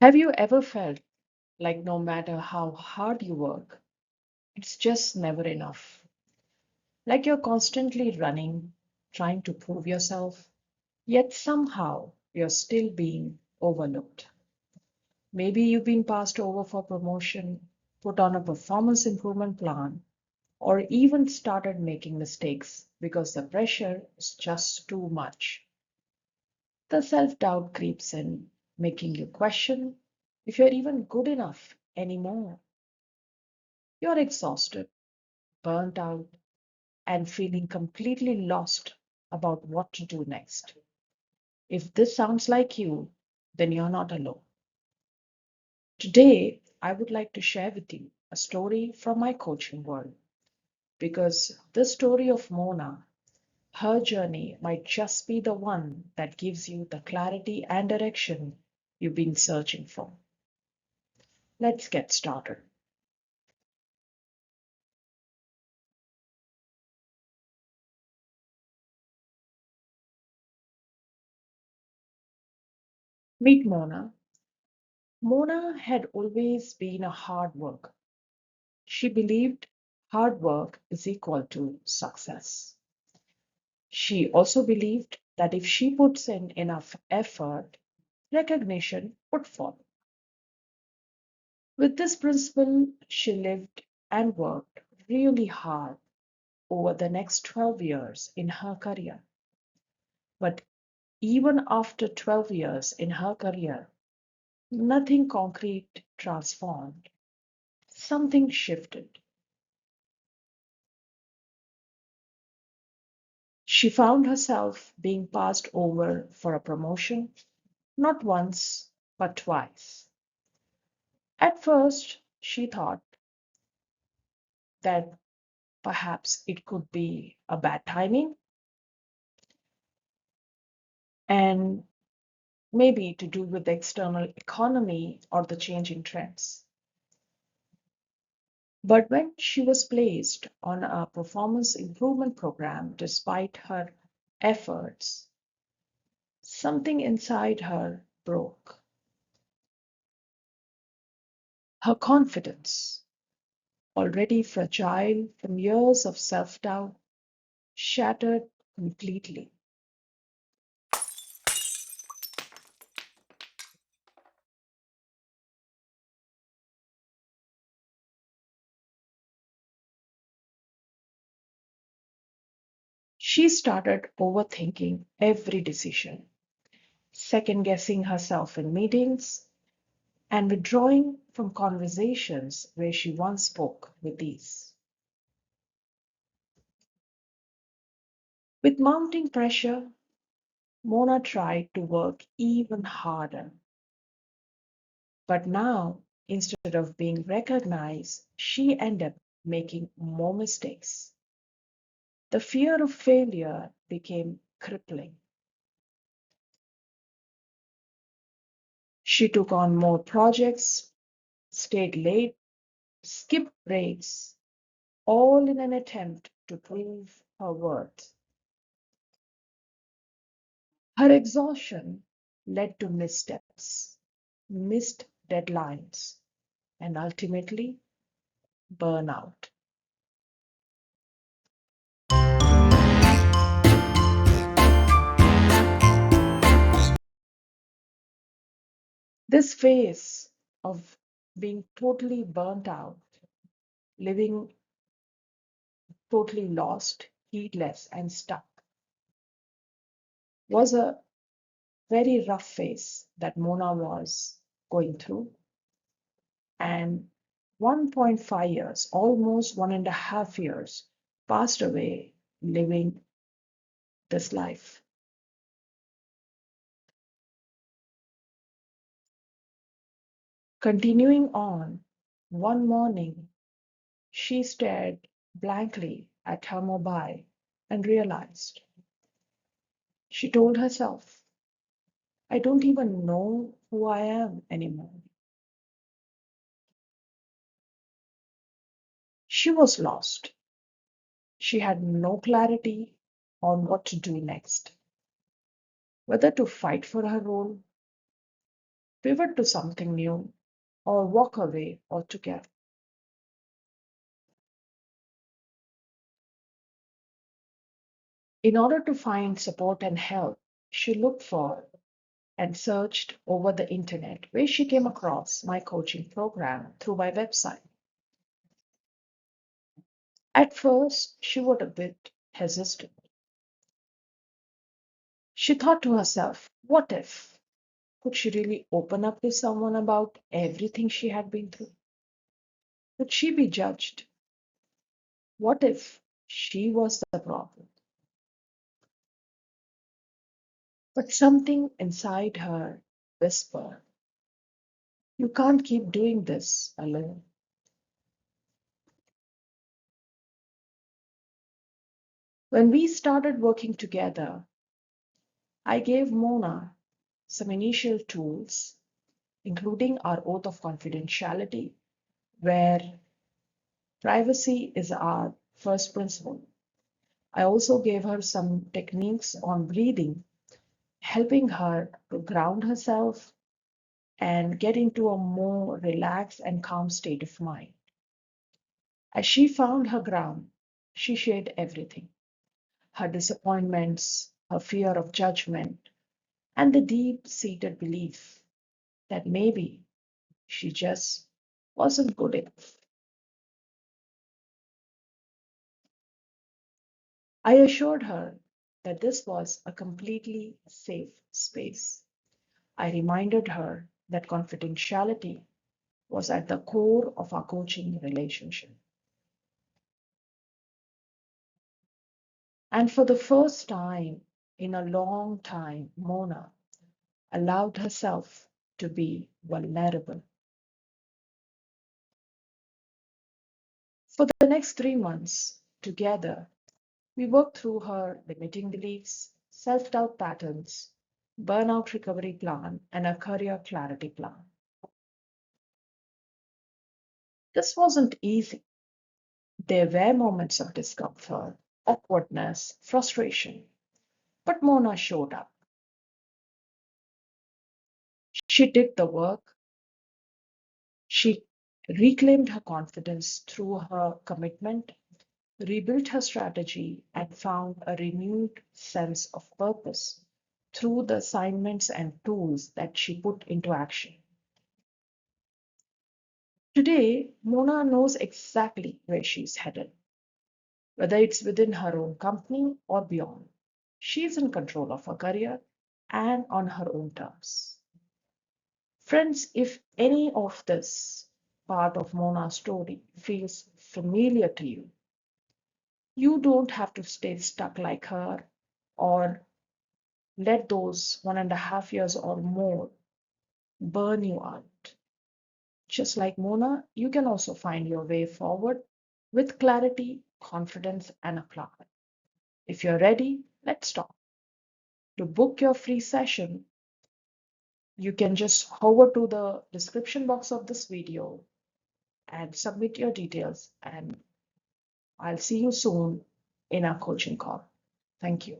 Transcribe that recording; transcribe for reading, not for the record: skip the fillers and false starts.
Have you ever felt like no matter how hard you work, it's just never enough? Like you're constantly running, trying to prove yourself, yet somehow you're still being overlooked. Maybe you've been passed over for promotion, put on a performance improvement plan, or even started making mistakes because the pressure is just too much. The self doubt creeps in, making you question if you're even good enough anymore. You're exhausted, burnt out, and feeling completely lost about what to do next. If this sounds like you, then you're not alone. Today, I would like to share with you a story from my coaching world because the story of Mona, her journey might just be the one that gives you the clarity and direction you've been searching for. Let's get started. Meet Mona. Mona had always been a hard worker. She believed hard work is equal to success. She also believed that if she puts in enough effort, recognition would follow. With this principle, she lived and worked really hard over the next 12 years in her career. But even after 12 years in her career, nothing concrete transformed. Something shifted. She found herself being passed over for a promotion, not once, but twice. At first, she thought that perhaps it could be a bad timing and maybe to do with the external economy or the changing trends. But when she was placed on a performance improvement program, despite her efforts, something inside her broke. Her confidence, already fragile from years of self doubt, shattered completely. She started overthinking every decision, second guessing herself in meetings, and withdrawing from conversations where she once spoke with ease. With mounting pressure, Mona tried to work even harder. But now, instead of being recognized, she ended up making more mistakes. The fear of failure became crippling. She took on more projects, stayed late, skipped breaks, all in an attempt to prove her worth. Her exhaustion led to missteps, missed deadlines, and ultimately burnout. This phase of being totally burnt out, living totally lost, heedless, and stuck was a very rough phase that Mona was going through. And 1.5 years, almost 1.5 years, passed away living this life. Continuing on, one morning she stared blankly at her mobile and realized. She told herself, I don't even know who I am anymore. She was lost. She had no clarity on what to do next, whether to fight for her role, pivot to something new, or walk away altogether. In order to find support and help, she looked for and searched over the internet, where she came across my coaching program through my website. At first, she was a bit hesitant. She thought to herself, what if? Could she really open up to someone about everything she had been through? Would she be judged? What if she was the problem? But something inside her whispered, you can't keep doing this alone. When we started working together, I gave Mona some initial tools, including our oath of confidentiality, where privacy is our first principle. I also gave her some techniques on breathing, helping her to ground herself and get into a more relaxed and calm state of mind. As she found her ground, she shared everything: her disappointments, her fear of judgment, and the deep seated belief that maybe she just wasn't good enough. I assured her that this was a completely safe space. I reminded her that confidentiality was at the core of our coaching relationship. And for the first time in a long time, Mona allowed herself to be vulnerable. For the next 3 months, together, we worked through her limiting beliefs, self doubt patterns, burnout recovery plan, and a career clarity plan. This wasn't easy. There were moments of discomfort, awkwardness, frustration, but Mona showed up. She did the work. She reclaimed her confidence through her commitment, rebuilt her strategy, and found a renewed sense of purpose through the assignments and tools that she put into action. Today, Mona knows exactly where she's headed, whether it's within her own company or beyond. She's in control of her career and on her own terms. Friends, if any of this part of Mona's story feels familiar to you, you don't have to stay stuck like her or let those 1.5 years or more burn you out. Just like Mona, you can also find your way forward with clarity, confidence, and a plan. If you're ready, let's talk. To book your free session, you can just hover to the description box of this video and submit your details, and I'll see you soon in our coaching call. Thank you.